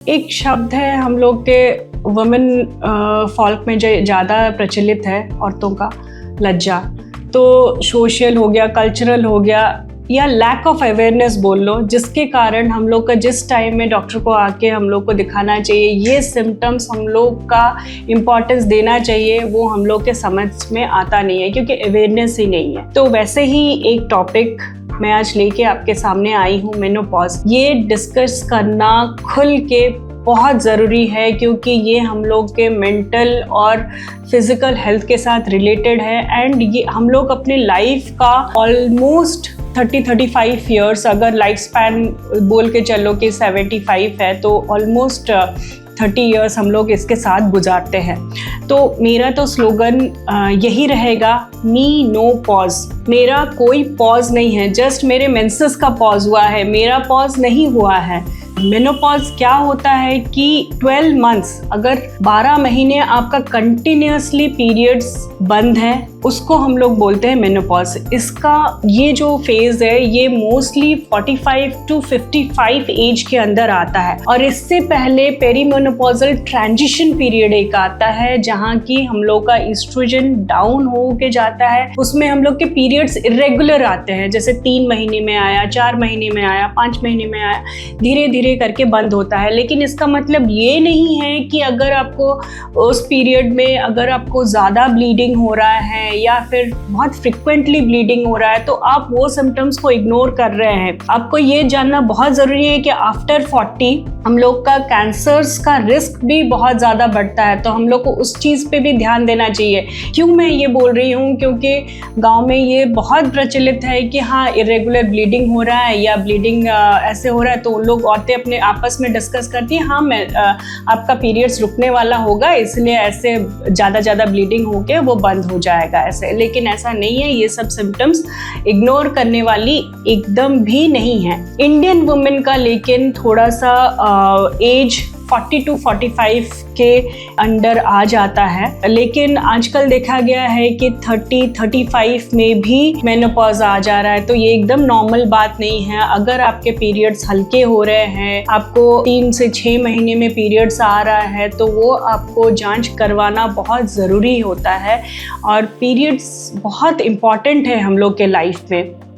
एक शब्द है हम लोग के वुमेन फॉल्क में जो ज़्यादा प्रचलित है औरतों का, लज्जा। तो सोशल हो गया, कल्चरल हो गया, या लैक ऑफ अवेयरनेस बोल लो, जिसके कारण हम लोग का जिस टाइम में डॉक्टर को आके हम लोग को दिखाना चाहिए, ये सिम्टम्स हम लोग का इम्पॉर्टेंस देना चाहिए, वो हम लोग के समझ में आता नहीं है क्योंकि अवेयरनेस ही नहीं है। तो वैसे ही एक टॉपिक मैं आज लेके आपके सामने आई हूँ, मेनोपॉज। ये डिस्कस करना खुल के बहुत ज़रूरी है क्योंकि ये हम लोग के मेंटल और फिज़िकल हेल्थ के साथ रिलेटेड है। एंड ये हम लोग अपने लाइफ का ऑलमोस्ट 30-35 ईयर्स, अगर लाइफ स्पैन बोल के चलो कि 75 है, तो ऑलमोस्ट 30 ईयर्स हम लोग इसके साथ गुजारते हैं। तो मेरा तो स्लोगन यही रहेगा, मी नो पॉज। मेरा कोई पॉज नहीं है, जस्ट मेरे मेंसेस का पॉज हुआ है, मेरा पॉज नहीं हुआ है। मेनोपॉज क्या होता है कि 12 मंथ्स, अगर 12 महीने आपका कंटिन्यूसली पीरियड्स बंद है, उसको हम लोग बोलते हैं मेनोपॉज। इसका ये जो फेज़ है ये मोस्टली 45 to 55 एज के अंदर आता है। और इससे पहले पेरीमेनोपॉजल ट्रांजिशन पीरियड एक आता है जहाँ की हम लोग का ईस्ट्रोजन डाउन हो के जाता है। उसमें हम लोग के पीरियड्स इरेगुलर आते हैं, जैसे 3 महीने में आया, 4 महीने में आया, 5 महीने में आया, धीरे धीरे करके बंद होता है। लेकिन इसका मतलब ये नहीं है कि अगर आपको उस पीरियड में अगर आपको ज़्यादा ब्लीडिंग हो रहा है या फिर बहुत फ्रिक्वेंटली ब्लीडिंग हो रहा है तो आप वो सिम्टम्स को इग्नोर कर रहे हैं। आपको ये जानना बहुत ज़रूरी है कि आफ्टर 40 हम लोग का कैंसर्स का रिस्क भी बहुत ज़्यादा बढ़ता है, तो हम लोग को उस चीज़ पे भी ध्यान देना चाहिए। क्यों मैं ये बोल रही हूँ, क्योंकि गाँव में ये बहुत प्रचलित है कि हाँ इरेगुलर ब्लीडिंग हो रहा है या ब्लीडिंग ऐसे हो रहा है, तो लोग औरतें अपने आपस में डिस्कस करती हैं, हाँ मैं आपका पीरियड्स रुकने वाला होगा इसलिए ऐसे ज़्यादा ब्लीडिंग होके वो बंद हो जाएगा ऐसे। लेकिन ऐसा नहीं है, ये सब सिम्टम्स इग्नोर करने वाली एकदम भी नहीं है। इंडियन वुमेन का लेकिन थोड़ा सा एज 40 to 45 के अंडर आ जाता है, लेकिन आजकल देखा गया है कि 30-35 में भी मेनोपॉज आ जा रहा है। तो ये एकदम नॉर्मल बात नहीं है। अगर आपके पीरियड्स हल्के हो रहे हैं, आपको 3 से 6 महीने में पीरियड्स आ रहा है, तो वो आपको जांच करवाना बहुत ज़रूरी होता है। और पीरियड्स बहुत इम्पॉर्टेंट है हम लोग के लाइफ में।